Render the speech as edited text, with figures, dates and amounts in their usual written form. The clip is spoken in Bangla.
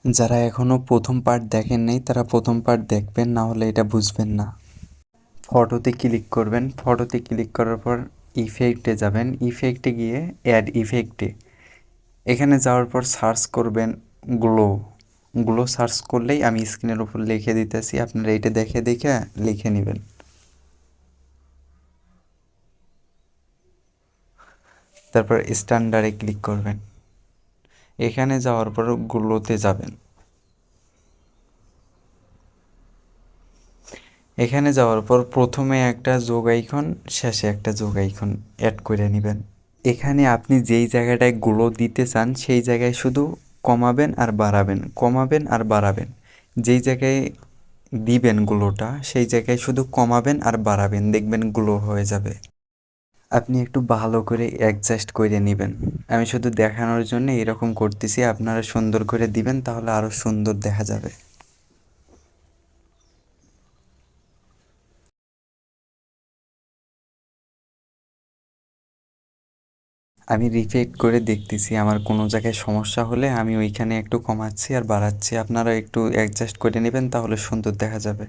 যারা এখনও প্রথম পার্ট দেখেন নাই তারা প্রথম পার্ট দেখবেন, না হলে এটা বুঝবেন না। ফটোতে ক্লিক করবেন, ফটোতে ক্লিক করার পর ইফেক্টে যাবেন, ইফেক্টে গিয়ে অ্যাড ইফেক্টে এখানে যাওয়ার পর সার্চ করবেন গ্লো। গ্লো সার্চ করলেই আমি স্ক্রিনের উপর লিখে দিতেছি, আপনারা এইটা দেখে দেখে লিখে নেবেন। তারপর স্ট্যান্ডার্ডে ক্লিক করবেন, এখানে যাওয়ার পর গ্লোতে যাবেন। এখানে যাওয়ার পর প্রথমে একটা যোগ আইকন, শেষে একটা যোগ আইকন অ্যাড করে নেবেন। এখানে আপনি যেই জায়গাটায় গ্লো দিতে চান সেই জায়গায় শুধু কমাবেন আর বাড়াবেন, কমাবেন আর বাড়াবেন। যেই জায়গায় দিবেন গ্লোটা সেই জায়গায় শুধু কমাবেন আর বাড়াবেন, দেখবেন গ্লো হয়ে যাবে। আপনি একটু ভালো করে অ্যাডজাস্ট করে নেবেন। আমি শুধু দেখানোর জন্য এরকম করতেছি, আপনারা সুন্দর করে দিবেন তাহলে আরও সুন্দর দেখা যাবে। আমি রিফ্লেক্ট করে দেখতেছি, আমার কোনো জায়গায় সমস্যা হলে আমি ওইখানে একটু কমাচ্ছি আর বাড়াচ্ছি, আপনারা একটু অ্যাডজাস্ট করে নেবেন তাহলে সুন্দর দেখা যাবে।